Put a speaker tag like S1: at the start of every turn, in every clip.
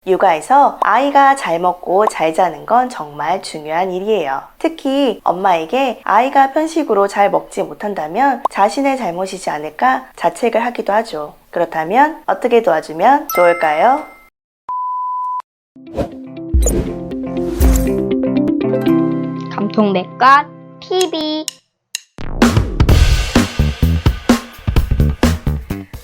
S1: 육아에서 아이가 잘 먹고 잘 자는 건 정말 중요한 일이에요. 특히 엄마에게 아이가 편식으로 잘 먹지 못한다면 자신의 잘못이지 않을까 자책을 하기도 하죠. 그렇다면 어떻게 도와주면 좋을까요?
S2: 감통내과 TV.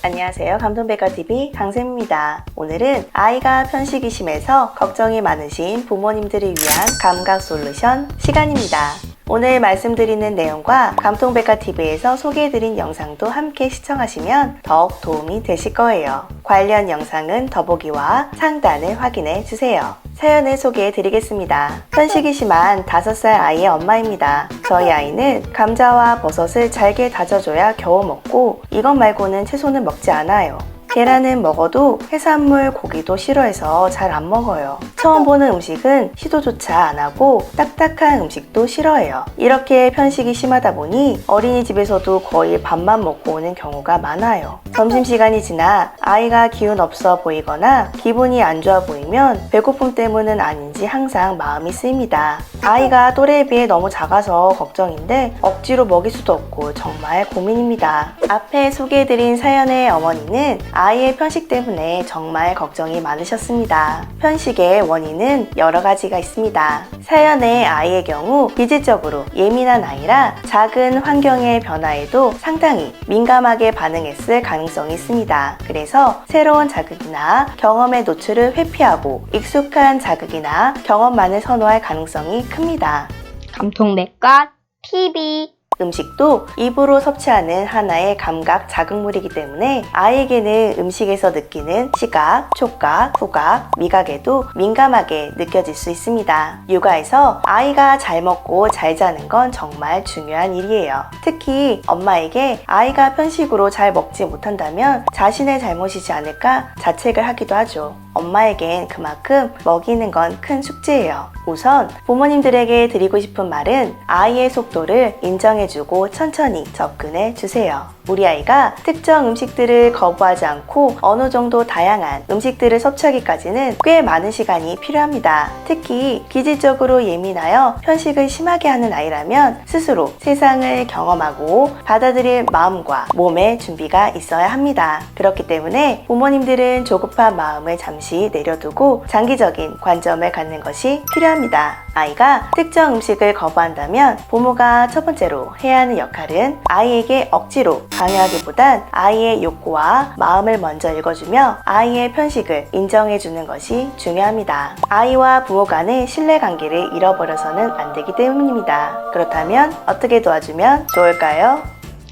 S1: 안녕하세요. 감동백과TV 강쌤입니다. 오늘은 아이가 편식이 심해서 걱정이 많으신 부모님들을 위한 감각 솔루션 시간입니다. 오늘 말씀드리는 내용과 감동백과TV에서 소개해드린 영상도 함께 시청하시면 더욱 도움이 되실 거예요. 관련 영상은 더보기와 상단을 확인해 주세요. 사연을 소개해 드리겠습니다. 편식이 심한 5살 아이의 엄마입니다. 저희 아이는 감자와 버섯을 잘게 다져줘야 겨우 먹고 이것 말고는 채소는 먹지 않아요. 계란은 먹어도 해산물, 고기도 싫어해서 잘 안 먹어요. 처음 보는 음식은 시도조차 안 하고 딱딱한 음식도 싫어해요. 이렇게 편식이 심하다 보니 어린이집에서도 거의 밥만 먹고 오는 경우가 많아요. 점심시간이 지나 아이가 기운 없어 보이거나 기분이 안 좋아 보이면 배고픔 때문은 아닌지 항상 마음이 쓰입니다. 아이가 또래에 비해 너무 작아서 걱정인데 억지로 먹일 수도 없고 정말 고민입니다. 앞에 소개해드린 사연의 어머니는 아이의 편식 때문에 정말 걱정이 많으셨습니다. 편식의 원인은 여러 가지가 있습니다. 사연의 아이의 경우 기질적으로 예민한 아이라 작은 환경의 변화에도 상당히 민감하게 반응했을 가능성이 있습니다. 그래서 새로운 자극이나 경험의 노출을 회피하고 익숙한 자극이나 경험만을 선호할 가능성이 큽니다.
S2: 감통내과 TV.
S1: 음식도 입으로 섭취하는 하나의 감각 자극물이기 때문에 아이에게는 음식에서 느끼는 시각, 촉각, 후각, 미각에도 민감하게 느껴질 수 있습니다. 육아에서 아이가 잘 먹고 잘 자는 건 정말 중요한 일이에요. 특히 엄마에게 아이가 편식으로 잘 먹지 못한다면 자신의 잘못이지 않을까 자책을 하기도 하죠. 엄마에겐 그만큼 먹이는 건 큰 숙제예요. 우선 부모님들에게 드리고 싶은 말은 아이의 속도를 인정해주고 천천히 접근해 주세요. 우리 아이가 특정 음식들을 거부하지 않고 어느 정도 다양한 음식들을 섭취하기까지는 꽤 많은 시간이 필요합니다. 특히 기질적으로 예민하여 편식을 심하게 하는 아이라면 스스로 세상을 경험하고 받아들일 마음과 몸의 준비가 있어야 합니다. 그렇기 때문에 부모님들은 조급한 마음을 잠시 내려두고 장기적인 관점을 갖는 것이 필요합니다. 아이가 특정 음식을 거부한다면 부모가 첫 번째로 해야 하는 역할은 아이에게 억지로 강요하기보단 아이의 욕구와 마음을 먼저 읽어주며 아이의 편식을 인정해주는 것이 중요합니다. 아이와 부모 간의 신뢰관계를 잃어버려서는 안 되기 때문입니다. 그렇다면 어떻게 도와주면 좋을까요?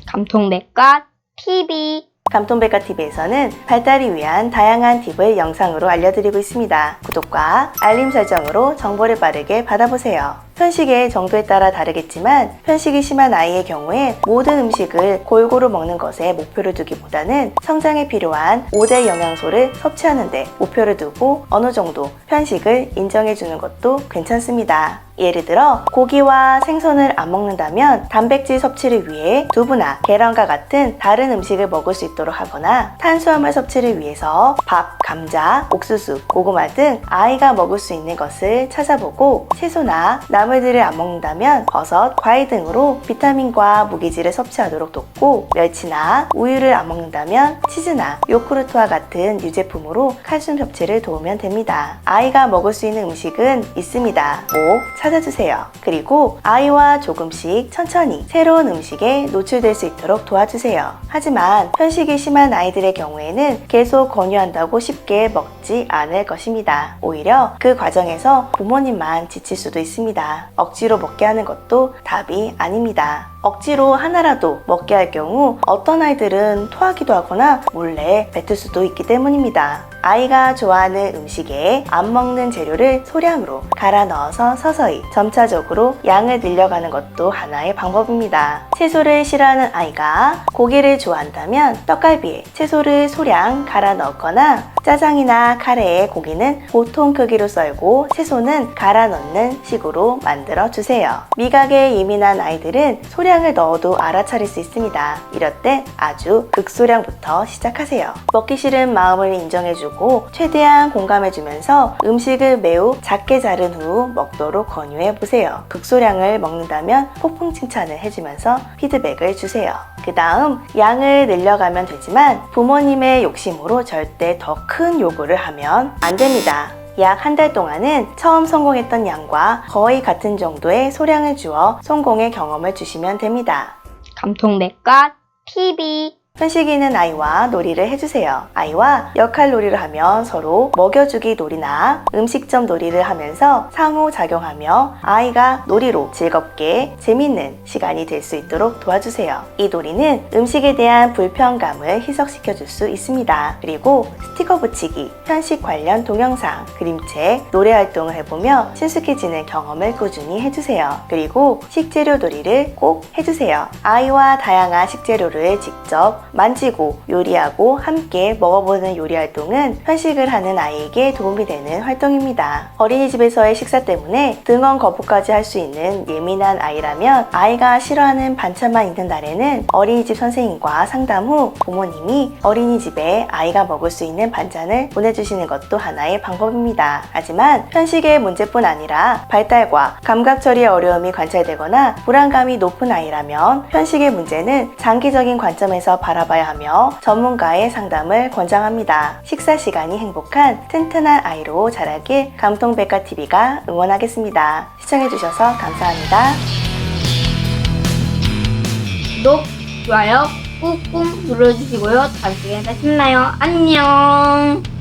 S2: 감통내과 TV.
S1: 감동백과TV에서는 발달을 위한 다양한 팁을 영상으로 알려드리고 있습니다. 구독과 알림 설정으로 정보를 빠르게 받아보세요. 편식의 정도에 따라 다르겠지만 편식이 심한 아이의 경우에 모든 음식을 골고루 먹는 것에 목표를 두기보다는 성장에 필요한 5대 영양소를 섭취하는 데 목표를 두고 어느 정도 편식을 인정해주는 것도 괜찮습니다. 예를 들어 고기와 생선을 안 먹는다면 단백질 섭취를 위해 두부나 계란과 같은 다른 음식을 먹을 수 있도록 하거나 탄수화물 섭취를 위해서 밥, 감자, 옥수수, 고구마 등 아이가 먹을 수 있는 것을 찾아보고 채소나 나물들을 안 먹는다면 버섯, 과일 등으로 비타민과 무기질을 섭취하도록 돕고 멸치나 우유를 안 먹는다면 치즈나 요구르트와 같은 유제품으로 칼슘 섭취를 도우면 됩니다. 아이가 먹을 수 있는 음식은 있습니다. 꼭 찾아주세요. 그리고 아이와 조금씩 천천히 새로운 음식에 노출될 수 있도록 도와주세요. 하지만 편식이 심한 아이들의 경우에는 계속 권유한다고 쉽게 먹지 않을 것입니다. 오히려 그 과정에서 부모님만 지칠 수도 있습니다. 억지로 먹게 하는 것도 답이 아닙니다. 억지로 하나라도 먹게 할 경우 어떤 아이들은 토하기도 하거나 몰래 뱉을 수도 있기 때문입니다. 아이가 좋아하는 음식에 안 먹는 재료를 소량으로 갈아 넣어서 서서히 점차적으로 양을 늘려가는 것도 하나의 방법입니다. 채소를 싫어하는 아이가 고기를 좋아한다면 떡갈비에 채소를 소량 갈아 넣거나 짜장이나 카레에 고기는 보통 크기로 썰고 채소는 갈아 넣는 식으로 만들어 주세요. 미각에 예민한 아이들은 소량을 넣어도 알아차릴 수 있습니다. 이럴 땐 아주 극소량부터 시작하세요. 먹기 싫은 마음을 인정해주고 두고 최대한 공감해주면서 음식을 매우 작게 자른 후 먹도록 권유해보세요. 극소량을 먹는다면 폭풍 칭찬을 해주면서 피드백을 주세요. 그 다음 양을 늘려가면 되지만 부모님의 욕심으로 절대 더 큰 요구를 하면 안 됩니다. 약 한 달 동안은 처음 성공했던 양과 거의 같은 정도의 소량을 주어 성공의 경험을 주시면 됩니다.
S2: 감통 내과 TV.
S1: 편식이는 아이와 놀이를 해주세요. 아이와 역할 놀이를 하면 서로 먹여주기 놀이나 음식점 놀이를 하면서 상호작용하며 아이가 놀이로 즐겁게 재밌는 시간이 될 수 있도록 도와주세요. 이 놀이는 음식에 대한 불편감을 희석시켜줄 수 있습니다. 그리고 스티커 붙이기, 편식 관련 동영상, 그림책, 노래 활동을 해보며 친숙해지는 경험을 꾸준히 해주세요. 그리고 식재료 놀이를 꼭 해주세요. 아이와 다양한 식재료를 직접 만지고 요리하고 함께 먹어보는 요리 활동은 편식을 하는 아이에게 도움이 되는 활동입니다. 어린이집에서의 식사 때문에 등원 거부까지 할 수 있는 예민한 아이라면 아이가 싫어하는 반찬만 있는 날에는 어린이집 선생님과 상담 후 부모님이 어린이집에 아이가 먹을 수 있는 반찬을 보내주시는 것도 하나의 방법입니다. 하지만 편식의 문제뿐 아니라 발달과 감각 처리의 어려움이 관찰되거나 불안감이 높은 아이라면 편식의 문제는 장기적인 관점에서 바라봐야 하며 전문가의 상담을 권장합니다. 식사 시간이 행복한 튼튼한 아이로 자라길 감통백과TV가 응원하겠습니다. 시청해주셔서 감사합니다.
S2: 구독, 좋아요 꾹꾹 눌러주시고요. 다음 시간에 다시 만나요. 안녕.